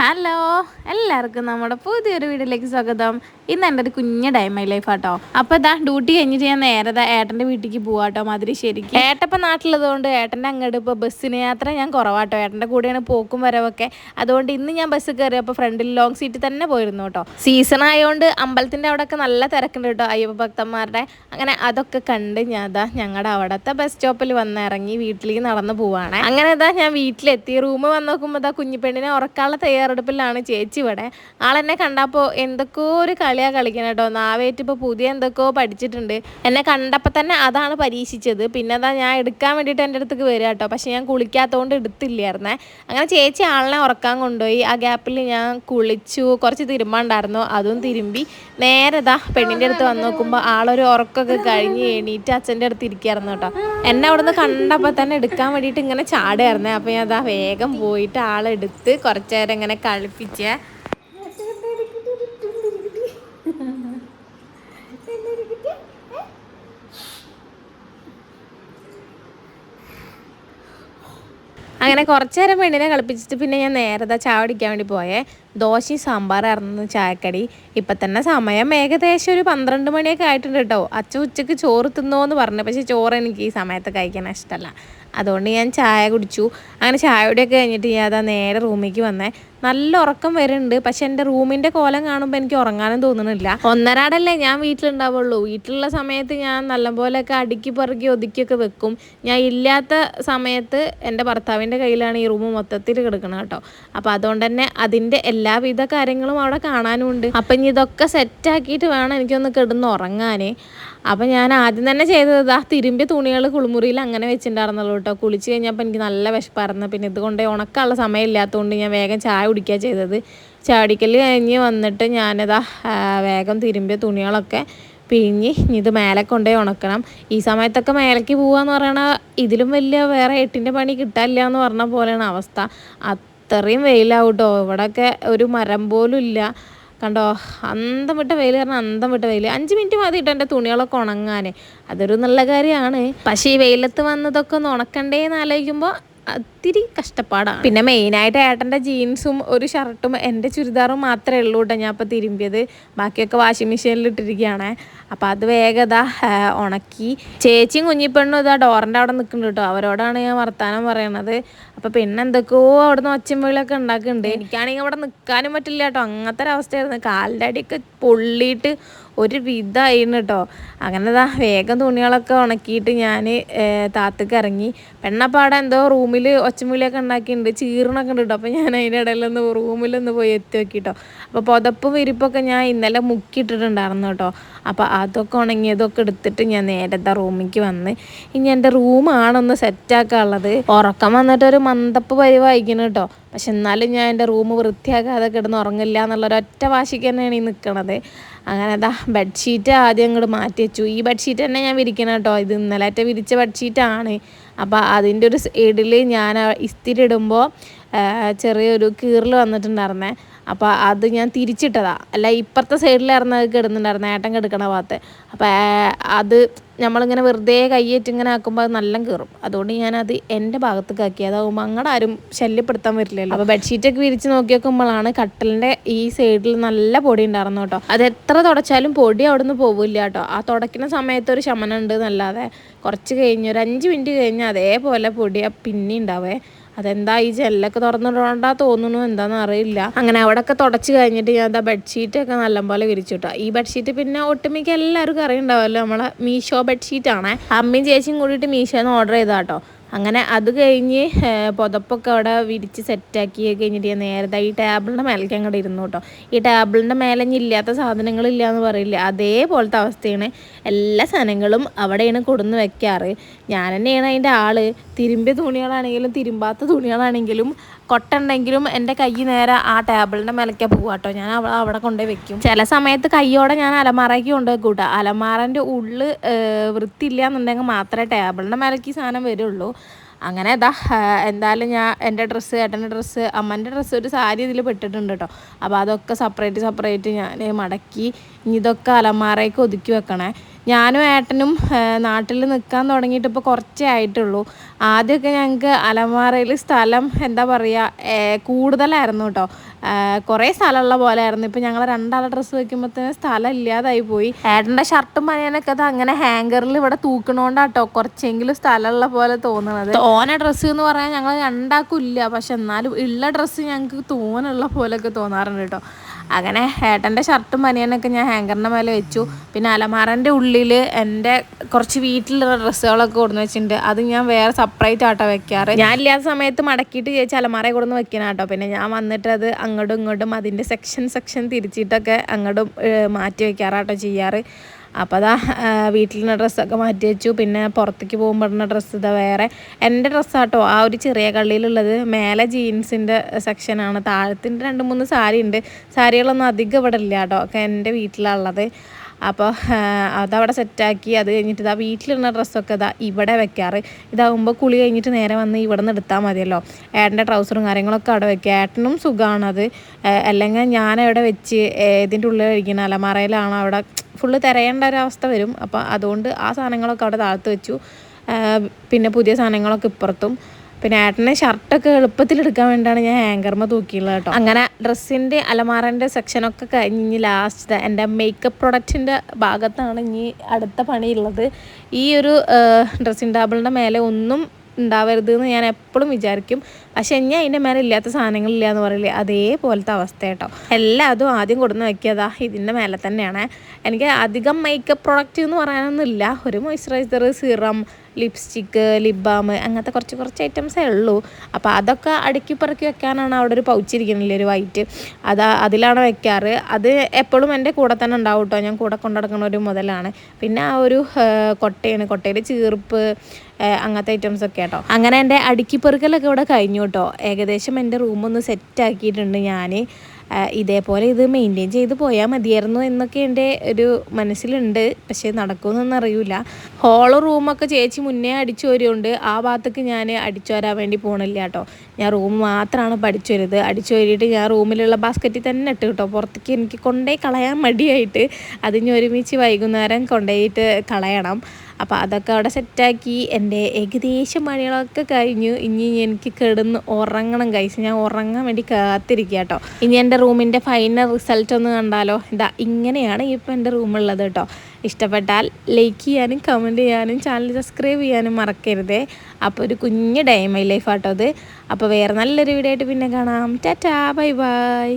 Hello, എല്ലാവർക്കും നമ്മുടെ പുതിയൊരു വീഡിയോയിലേക്ക് സ്വാഗതം. ഇന്ന് എൻ്റെ ഒരു കുഞ്ഞ് ഡൈമൈ ലൈഫ് ആട്ടോ. അപ്പോൾ ഇതാ ഡ്യൂട്ടി കഴിഞ്ഞിട്ട് ഞാൻ നേരെ ഏട്ടൻ്റെ വീട്ടിലേക്ക് പോവാട്ടോ, മധുരശ്ശേരിക്ക്. ഏട്ടപ്പം നാട്ടിലുള്ളതുകൊണ്ട് ഏട്ടൻ്റെ അങ്ങോട്ട് ഇപ്പോൾ ബസ്സിന് യാത്ര ഞാൻ കുറവാട്ടോ. ഏട്ടൻ്റെ കൂടെയാണ് പോക്കും വരവൊക്കെ. അതുകൊണ്ട് ഇന്ന് ഞാൻ ബസ് കയറിയപ്പോൾ ഫ്രണ്ടിൽ ലോങ് സീറ്റ് തന്നെ പോയിരുന്നു കേട്ടോ. സീസൺ ആയതുകൊണ്ട് അമ്പലത്തിൻ്റെ അവിടെയൊക്കെ നല്ല തിരക്കുണ്ട് കേട്ടോ, അയ്യപ്പ ഭക്തന്മാരുടെ. അങ്ങനെ അതൊക്കെ കണ്ട് ഞാൻ ഇതാ ഞങ്ങളുടെ അവിടുത്തെ ബസ് സ്റ്റോപ്പിൽ വന്ന് ഇറങ്ങി വീട്ടിലേക്ക് നടന്നു പോവാണ്. അങ്ങനെ ഇതാ ഞാൻ വീട്ടിലെത്തി. റൂം വന്ന് നോക്കുമ്പോൾ ഇതാ കുഞ്ഞിപ്പെണ്ണിനെ ഉറക്കാനുള്ള തയ്യാറെടുപ്പിലാണ് ചേച്ചി ഇവിടെ. ആളെന്നെ കണ്ടപ്പോൾ എന്തൊക്കെയോ ഒരു കളിയാണ് കളിക്കണം കേട്ടോ. നാവേറ്റ് ഇപ്പോൾ പുതിയ എന്തൊക്കെയോ പഠിച്ചിട്ടുണ്ട്. എന്നെ കണ്ടപ്പോൾ തന്നെ അതാണ് പരീക്ഷിച്ചത്. പിന്നെ അതാ ഞാൻ എടുക്കാൻ വേണ്ടിയിട്ട് എൻ്റെ അടുത്തേക്ക് വരിക കേട്ടോ. പക്ഷെ ഞാൻ കുളിക്കാത്തതുകൊണ്ട് എടുത്തില്ലായിരുന്നേ. അങ്ങനെ ചേച്ചി ആളിനെ ഉറക്കാൻ കൊണ്ടുപോയി. ആ ഗ്യാപ്പിൽ ഞാൻ കുളിച്ചു, കുറച്ച് തിരുമ്പാണ്ടായിരുന്നു, അതും തിരുമ്പി നേരെ ഇതാ പെണ്ണിൻ്റെ അടുത്ത് വന്ന് നോക്കുമ്പോൾ ആളൊരു ഉറക്കമൊക്കെ കഴിഞ്ഞ് എണീറ്റ് അച്ഛൻ്റെ അടുത്ത് ഇരിക്കുകയായിരുന്നു കേട്ടോ. എന്നെ അവിടെ നിന്ന് കണ്ടപ്പോൾ തന്നെ എടുക്കാൻ വേണ്ടിയിട്ട് ഇങ്ങനെ ചാടുമായിരുന്നേ. അപ്പോൾ ഞാൻ അതാ വേഗം പോയിട്ട് ആളെടുത്ത് കുറച്ച് നേരം ഇങ്ങനെ കളിപ്പിച്ച. അങ്ങനെ കുറച്ച് നേരം പെണ്ണിനെ കളിപ്പിച്ചിട്ട് പിന്നെ ഞാൻ നേരത്തെ ചായ കുടിക്കാൻ വേണ്ടി പോയേ. ദോശയും സാമ്പാറായിരുന്നു ചായക്കടി. ഇപ്പം തന്നെ സമയം ഏകദേശം ഒരു 12 മണിയൊക്കെ ആയിട്ടുണ്ട് കേട്ടോ. അച്ഛൻ ഉച്ചയ്ക്ക് ചോറ് തിന്നോന്ന് പറഞ്ഞു, പക്ഷേ ചോറ് എനിക്ക് ഈ സമയത്ത് കഴിക്കാൻ ഇഷ്ടമല്ല. അതുകൊണ്ട് ഞാൻ ചായ കുടിച്ചു. അങ്ങനെ ചായ കുടിയൊക്കെ കഴിഞ്ഞിട്ട് ഞാൻ അതാ നേരെ റൂമിലേക്ക് വന്നേ. നല്ല ഉറക്കം വരുന്നുണ്ട്, പക്ഷെ എൻ്റെ റൂമിൻ്റെ കോലം കാണുമ്പോൾ എനിക്ക് ഉറങ്ങാനും തോന്നുന്നില്ല. ഒന്നരാടല്ലേ ഞാൻ വീട്ടിലുണ്ടാവുള്ളൂ. വീട്ടിലുള്ള സമയത്ത് ഞാൻ നല്ലപോലെയൊക്കെ അടുക്കി പെറുക്കി ഒതുക്കിയൊക്കെ വെക്കും. ഞാൻ ഇല്ലാത്ത സമയത്ത് എൻ്റെ ഭർത്താവിൻ്റെ കയ്യിലാണ് ഈ റൂം മൊത്തത്തിൽ കിടക്കുന്നത് കേട്ടോ. അപ്പോൾ അതുകൊണ്ട് തന്നെ അതിൻ്റെ എല്ലാവിധ കാര്യങ്ങളും അവിടെ കാണാനും ഉണ്ട്. അപ്പം ഇനി ഇതൊക്കെ സെറ്റാക്കിയിട്ട് വേണം എനിക്കൊന്ന് കിടന്ന് ഉറങ്ങാൻ. അപ്പം ഞാൻ ആദ്യം തന്നെ ചെയ്തത് തിരുമ്പിയ തുണികൾ കുളിമുറിയിൽ അങ്ങനെ വെച്ചിട്ടുണ്ടായിരുന്നുള്ളൂ കേട്ടോ. കുളിച്ച് കഴിഞ്ഞപ്പോൾ എനിക്ക് നല്ല വിശപ്പായിരുന്നു. പിന്നെ ഇതുകൊണ്ട് ഉണക്കാനുള്ള സമയം ഇല്ലാത്തതുകൊണ്ട് ഞാൻ വേഗം ചായ കുടിക്കുക ചെയ്തത്. ചായ കുടിക്കൽ കഴിഞ്ഞ് വന്നിട്ട് ഞാനിതാ വേഗം തിരുമ്പിയ തുണികളൊക്കെ പിഴിഞ്ഞ് ഇത് മേലെ കൊണ്ടുപോയി ഉണക്കണം. ഈ സമയത്തൊക്കെ മേലേക്ക് പോകാന്ന് പറയണത് ഇതിലും വലിയ വേറെ 8ൻ്റെ പണി കിട്ടാനില്ല എന്ന് പറഞ്ഞ പോലെയാണ് അവസ്ഥ. അത്രയും വെയിലാവും കേട്ടോ. ഇവിടെയൊക്കെ ഒരു മരം പോലും ഇല്ല കണ്ടോ. അന്തം വിട്ട വെയിൽ, കാരണം അന്തം വിട്ട വെയിൽ. 5 മിനിറ്റ് മതി കേട്ടോ എൻ്റെ തുണികളൊക്കെ ഉണങ്ങാൻ. അതൊരു നല്ല കാര്യമാണ്. പക്ഷേ ഈ വെയിലത്ത് വന്നതൊക്കെ ഒന്ന് ഉണക്കണ്ടേന്ന് ആലോചിക്കുമ്പോൾ ഒത്തിരി കഷ്ടപ്പാടാണ്. പിന്നെ മെയിനായിട്ട് ഏട്ടൻ്റെ ജീൻസും ഒരു ഷർട്ടും എൻ്റെ ചുരിദാറും മാത്രമേ ഉള്ളൂ കേട്ടോ ഞാൻ ഇപ്പോൾ തിരുമ്പിയത്. ബാക്കിയൊക്കെ വാഷിംഗ് മെഷീനിൽ ഇട്ടിരിക്കുകയാണ്. അപ്പോൾ അത് വേഗത ഉണക്കി. ചേച്ചിയും കുഞ്ഞിപ്പെണ്ണും ഇതാ ഡോറിൻ്റെ അവിടെ നിൽക്കുന്നുണ്ട് കേട്ടോ. അവരോടാണ് ഞാൻ വർത്താനം പറയണത്. അപ്പോൾ പിന്നെ എന്തൊക്കെയോ അവിടെ നിന്ന് ഒച്ചയും വിളിയൊക്കെ ഉണ്ടാക്കുന്നുണ്ട്. എനിക്കാണെങ്കിൽ അവിടെ നിൽക്കാനും പറ്റില്ല കേട്ടോ. അങ്ങനത്തെ ഒരു അവസ്ഥയായിരുന്നു. കാലിൻ്റെ അടിയൊക്കെ പൊള്ളിയിട്ട് ഒരു വിധമായിരുന്നു കേട്ടോ. അങ്ങനെ ഇതാ വേഗം തുണികളൊക്കെ ഉണക്കിയിട്ട് ഞാൻ താഴത്തേക്ക് ഇറങ്ങി. പെണ്ണപ്പാടെ എന്തോ റൂമിൽ ഒച്ചമുളിയൊക്കെ ഉണ്ടാക്കിയിട്ടുണ്ട്, ചീറിനൊക്കെ ഉണ്ട് കേട്ടോ. അപ്പോൾ ഞാൻ അതിൻ്റെ ഇടയിലൊന്ന് റൂമിലൊന്ന് പോയി എത്തി നോക്കിട്ടോ. അപ്പോൾ പുതപ്പും വിരിപ്പൊക്കെ ഞാൻ ഇന്നലെ മുക്കിയിട്ടിട്ടുണ്ടായിരുന്നു കേട്ടോ. അപ്പോൾ അതൊക്കെ ഉണങ്ങിയതൊക്കെ എടുത്തിട്ട് ഞാൻ നേരത്തെ റൂമിലേക്ക് വന്ന് ഇനി എൻ്റെ റൂമാണൊന്ന് സെറ്റാക്കാനുള്ളത്. ഉറക്കം വന്നിട്ടൊരു മന്ദപ്പ് പരിവായിക്കണം കേട്ടോ. പക്ഷെ എന്നാലും ഞാൻ എൻ്റെ റൂം വൃത്തിയാക്കാതെ കിടന്ന് ഉറങ്ങില്ല എന്നുള്ളൊരൊറ്റ വാശിക്ക് തന്നെയാണ് ഈ നിൽക്കണത്. അങ്ങനെ അതാ ബെഡ്ഷീറ്റ് ആദ്യം അങ്ങോട്ട് മാറ്റി വെച്ചു. ഈ ബെഡ്ഷീറ്റ് തന്നെ ഞാൻ വിരിക്കണം കേട്ടോ. ഇത് ഇന്നലത്തെ വിരിച്ച ബെഡ്ഷീറ്റാണ്. അപ്പോൾ അതിൻ്റെ ഒരു സൈഡിൽ ഞാൻ ഇസ്തിരി ഇടുമ്പോൾ ചെറിയൊരു കീറൽ വന്നിട്ടുണ്ടായിരുന്നേ. അപ്പോൾ അത് ഞാൻ തിരിച്ചിട്ടതാണ്. അല്ല, ഇപ്പുറത്തെ സൈഡിലായിരുന്നു അത് കിടന്നിട്ടുണ്ടായിരുന്നു, ഏട്ടൻ കിടക്കണ ഭാഗത്ത്. അപ്പോൾ അത് നമ്മളിങ്ങനെ വെറുതെ കയ്യേറ്റ് ഇങ്ങനെ ആക്കുമ്പോൾ അത് നല്ല കീറും. അതുകൊണ്ട് ഞാനത് എൻ്റെ ഭാഗത്തേക്ക് ആക്കി. അതാവുമ്പോൾ അങ്ങോട്ട് ആരും ശല്യപ്പെടുത്താൻ പറ്റില്ലല്ലോ. അപ്പോൾ ബെഡ്ഷീറ്റൊക്കെ വിരിച്ച് നോക്കി നോക്കുമ്പോഴാണ് കട്ടലിൻ്റെ ഈ സൈഡിൽ നല്ല പൊടി ഉണ്ടായിരുന്നു കേട്ടോ. അത് എത്ര തുടച്ചാലും പൊടി അവിടെ നിന്ന് പോവില്ല കേട്ടോ. ആ തുടയ്ക്കുന്ന സമയത്ത് ഒരു ശമനം ഉണ്ട് എന്നല്ലാതെ കുറച്ച് കഴിഞ്ഞ് ഒരു 5 മിനിറ്റ് കഴിഞ്ഞ് അതേപോലെ പൊടി പിന്നെ ഉണ്ടാവേ. അതെന്താ ഈ ജെല്ലൊക്കെ തുറന്നിടണ്ടാ തോന്നുന്നു, എന്താണെന്ന് അറിയില്ല. അങ്ങനെ അവിടെയൊക്കെ തുടച്ച് കഴിഞ്ഞിട്ട് ഞാൻ എന്താ ബെഡ്ഷീറ്റൊക്കെ നല്ലപോലെ വിരിച്ചിട്ടോ. ഈ ബെഡ്ഷീറ്റ് പിന്നെ ഒട്ടുമിക്ക എല്ലാവർക്കും അറിയുണ്ടാവുമല്ലോ, നമ്മളെ മീഷോ ബെഡ്ഷീറ്റാണ്. അമ്മയും ചേച്ചിയും കൂടിയിട്ട് മീഷോന്ന് ഓർഡർ ചെയ്താട്ടോ. അങ്ങനെ അത് കഴിഞ്ഞ് പുതപ്പൊക്കെ അവിടെ വിരിച്ച് സെറ്റാക്കി കഴിഞ്ഞിട്ട് ഞാൻ നേരത്തെ ഈ ടേബിളിൻ്റെ മേലേക്ക് അങ്ങോട്ട് ഇരുന്നു കേട്ടോ. ഈ ടേബിളിൻ്റെ മേലെ ഇനി ഇല്ലാത്ത സാധനങ്ങളില്ല എന്ന് പറയില്ല, അതേപോലത്തെ അവസ്ഥയാണ്. എല്ലാ സാധനങ്ങളും അവിടെയാണ് കൊടുന്ന് വെക്കാറ്. ഞാൻ തന്നെയാണ് അതിൻ്റെ ആള്. തിരുമ്പിയ തുണികളാണെങ്കിലും തിരുമ്പാത്ത തുണികളാണെങ്കിലും കൊട്ടുണ്ടെങ്കിലും എൻ്റെ കൈ നേരെ ആ ടേബിളിൻ്റെ മേലേക്ക് പോവാട്ടോ. ഞാൻ അവിടെ കൊണ്ടുപോയി വെക്കും. ചില സമയത്ത് കൈയോടെ ഞാൻ അലമാറയ്ക്ക് കൊണ്ടുപോയി കൂട്ടാം. അലമാറൻ്റെ ഉള്ളിൽ വൃത്തിയില്ല എന്നുണ്ടെങ്കിൽ മാത്രമേ ടേബിളിൻ്റെ മേലേക്ക് ഈ സാധനം വരുള്ളൂ. അങ്ങനെ എന്തായാലും ഞാൻ എൻ്റെ ഡ്രസ്സ്, ഏട്ടൻ്റെ ഡ്രസ്സ്, അമ്മൻ്റെ ഡ്രസ്സ്, ഒരു സാരി ഇതിൽ പെട്ടിട്ടുണ്ട് കേട്ടോ. അപ്പോൾ അതൊക്കെ സെപ്പറേറ്റ് ഞാൻ മടക്കി ഇനി ഇതൊക്കെ അലമാറയ്ക്ക് ഒതുക്കി വെക്കണേ. ഞാനും ഏട്ടനും നാട്ടിൽ നിൽക്കാൻ തുടങ്ങിയിട്ട് ഇപ്പോൾ കുറച്ചേ ആയിട്ടുള്ളൂ. ആദ്യമൊക്കെ ഞങ്ങൾക്ക് അലമാറയിൽ സ്ഥലം എന്താ പറയുക കൂടുതലായിരുന്നു കേട്ടോ. കുറേ സ്ഥലമുള്ള പോലെ ആയിരുന്നു. ഇപ്പം ഞങ്ങൾ രണ്ടാളെ ഡ്രസ്സ് വെക്കുമ്പോഴത്തേന് സ്ഥലം ഇല്ലാതായി പോയി. ഏട്ടൻ്റെ ഷർട്ടും ബനിയനൊക്കെ അത് അങ്ങനെ ഹാങ്കറിൽ ഇവിടെ തൂക്കണോണ്ടാട്ടോ കുറച്ചെങ്കിലും സ്ഥലമുള്ള പോലെ തോന്നുന്നത്. തോന ഡ്രസ്സ് എന്ന് പറയാൻ ഞങ്ങൾ രണ്ടാൾക്കും ഇല്ല, പക്ഷെ എന്നാലും ഉള്ള ഡ്രസ്സ് ഞങ്ങൾക്ക് തോനുള്ള പോലെയൊക്കെ തോന്നാറുണ്ട് കേട്ടോ. അങ്ങനെ ഏട്ടൻ്റെ ഷർട്ടും ബനിയനൊക്കെ ഞാൻ ഹാങ്കറിൻ്റെ മേലെ വെച്ചു. പിന്നെ അലമാരൻ്റെ ഉള്ളിൽ എൻ്റെ കുറച്ച് വീട്ടിലുള്ള ഡ്രസ്സുകളൊക്കെ കൊടുന്ന് വെച്ചിട്ടുണ്ട്. അത് ഞാൻ വേറെ സെപ്പറേറ്റ് ആട്ടോ വെക്കാറ്. ഞാൻ ഇല്ലാത്ത സമയത്ത് മടക്കിയിട്ട് ചേച്ചി അലമാരയെ കൊടുന്ന് വെക്കണം കേട്ടോ. പിന്നെ ഞാൻ വന്നിട്ട് അത് അങ്ങോട്ടും ഇങ്ങോട്ടും അതിൻ്റെ സെക്ഷൻ തിരിച്ചിട്ടൊക്കെ അങ്ങോട്ടും മാറ്റി വെക്കാറാട്ടോ ചെയ്യാറ്. അപ്പോൾ അതാ വീട്ടിലുള്ള ഡ്രസ്സൊക്കെ മാറ്റി വെച്ചു. പിന്നെ പുറത്തേക്ക് പോകുമ്പോൾ ഇടുന്ന ഡ്രസ്സ് ഇതാ വേറെ എൻ്റെ ഡ്രസ്സാട്ടോ. ആ ഒരു ചെറിയ കള്ളിയിലുള്ളത് മേലെ ജീൻസിൻ്റെ സെക്ഷനാണ്. താഴത്തിൻ്റെ 2-3 സാരി ഉണ്ട്. സാരികളൊന്നും അധികം ഇവിടെ ഇല്ല കേട്ടോ, ഒക്കെ എൻ്റെ വീട്ടിലുള്ളത്. അപ്പോൾ അതവിടെ സെറ്റാക്കി. അത് കഴിഞ്ഞിട്ട് ഇതാ വീട്ടിലിടുന്ന ഡ്രസ്സൊക്കെ ഇതാ ഇവിടെ വെക്കാറ്. ഇതാകുമ്പോൾ കുളി കഴിഞ്ഞിട്ട് നേരെ വന്ന് ഇവിടെ നിന്ന് എടുത്താൽ മതിയല്ലോ. ഏട്ടൻ്റെ ട്രൗസറും കാര്യങ്ങളൊക്കെ അവിടെ വെക്കുക. ഏട്ടനും സുഖമാണത്. അല്ലെങ്കിൽ ഞാനവിടെ വെച്ച് ഇതിൻ്റെ ഉള്ളിൽ കഴിക്കുന്ന അലമാറയിലാണ് അവിടെ ഫുള്ള് തിരയേണ്ട ഒരവസ്ഥ വരും. അപ്പോൾ അതുകൊണ്ട് ആ സാധനങ്ങളൊക്കെ അവിടെ താഴ്ത്ത് വെച്ചു. പിന്നെ പുതിയ സാധനങ്ങളൊക്കെ ഇപ്പുറത്തും. പിന്നെ ഏട്ടനെ ഷർട്ടൊക്കെ എളുപ്പത്തിലെടുക്കാൻ വേണ്ടിയാണ് ഞാൻ ഹാങ്കർമ തൂക്കിയുള്ളത് കേട്ടോ. അങ്ങനെ ഡ്രസ്സിൻ്റെ അലമാരൻ്റെ സെക്ഷനൊക്കെ കഴിഞ്ഞ് ലാസ്റ്റ് എൻ്റെ മേക്കപ്പ് പ്രൊഡക്റ്റിൻ്റെ ഭാഗത്താണ് ഇനി അടുത്ത പണിയുള്ളത്. ഈ ഒരു ഡ്രസ്സിങ് ടേബിളിൻ്റെ മേലെ ഒന്നും ഉണ്ടാവരുത് എന്ന് ഞാൻ എപ്പോഴും വിചാരിക്കും. പക്ഷെ ഇനി അതിൻ്റെ മേലെ ഇല്ലാത്ത സാധനങ്ങളില്ല എന്ന് പറയില്ലേ, അതേപോലത്തെ അവസ്ഥ കേട്ടോ. അതും ആദ്യം കൊടുന്ന് വെക്കിയതാ ഇതിൻ്റെ മേലെ തന്നെയാണ്. എനിക്ക് അധികം മേക്കപ്പ് പ്രൊഡക്റ്റ് എന്ന് പറയാനൊന്നുമില്ല. ഒരു moisturiser, serum, lipstick, lip balm, അങ്ങനത്തെ കുറച്ച് ഐറ്റംസേ ഉള്ളൂ. അപ്പോൾ അതൊക്കെ അടുക്കി പറക്കി വെക്കാനാണ് അവിടെ ഒരു പൗച്ചിരിക്കുന്നില്ലേ, ഒരു വൈറ്റ്, അതിലാണ് വെക്കാറ്. അത് എപ്പോഴും എൻ്റെ കൂടെ തന്നെ ഉണ്ടാവും കേട്ടോ. ഞാൻ കൂടെ കൊണ്ടുനടക്കുന്ന ഒരു മുതലാണ്. പിന്നെ ആ ഒരു കൊട്ടയിൽ ചീർപ്പ്, അങ്ങനത്തെ ഐറ്റംസൊക്കെ കേട്ടോ. അങ്ങനെ എൻ്റെ അടുക്കി പെറുക്കലൊക്കെ ഇവിടെ കഴിഞ്ഞു കേട്ടോ. ഏകദേശം എൻ്റെ റൂമൊന്ന് സെറ്റാക്കിയിട്ടുണ്ട് ഞാൻ. ഇതേപോലെ ഇത് മെയിൻറ്റെയിൻ ചെയ്ത് പോയാൽ മതിയായിരുന്നു എന്നൊക്കെ എൻ്റെ ഒരു മനസ്സിലുണ്ട്. പക്ഷേ നടക്കുമെന്നൊന്നും അറിയില്ല. ഹോള് റൂമൊക്കെ ചേച്ചി മുന്നേ അടിച്ചു വരുന്നുണ്ട്. ആ ഭാഗത്തേക്ക് ഞാൻ അടിച്ചു വരാൻ വേണ്ടി പോകണില്ല കേട്ടോ. ഞാൻ റൂം മാത്രമാണ് പഠിച്ചു വരുന്നത്. അടിച്ചു വരിയിട്ട് ഞാൻ റൂമിലുള്ള ബാസ്ക്കറ്റിൽ തന്നെ ഇട്ട് കേട്ടോ. പുറത്തേക്ക് എനിക്ക് കൊണ്ടുപോയി കളയാൻ മടിയായിട്ട് അതിന് ഒരുമിച്ച് വൈകുന്നേരം കൊണ്ടുപോയിട്ട് കളയണം. അപ്പോൾ അതൊക്കെ അവിടെ സെറ്റാക്കി. എൻ്റെ ഏകദേശം പണികളൊക്കെ കഴിഞ്ഞു. ഇനി എനിക്ക് കിടന്ന് ഉറങ്ങണം ഗൈസ്. ഞാൻ ഉറങ്ങാൻ വേണ്ടി കാത്തിരിക്കുക കേട്ടോ. ഇനി എൻ്റെ റൂമിൻ്റെ ഫൈനൽ റിസൾട്ട് ഒന്ന് കണ്ടാലോ. ഇങ്ങനെയാണ് ഇപ്പോൾ എൻ്റെ റൂമുള്ളത് കേട്ടോ. ഇഷ്ടപ്പെട്ടാൽ ലൈക്ക് ചെയ്യാനും കമൻറ്റ് ചെയ്യാനും ചാനൽ സബ്സ്ക്രൈബ് ചെയ്യാനും മറക്കരുതേ. അപ്പോൾ ഒരു കുഞ്ഞ് ഡേ മൈ ലൈഫ് ആട്ടോ അത്. അപ്പോൾ വേറെ നല്ലൊരു വീഡിയോ ആയിട്ട് പിന്നെ കാണാം. Tata, bye bye.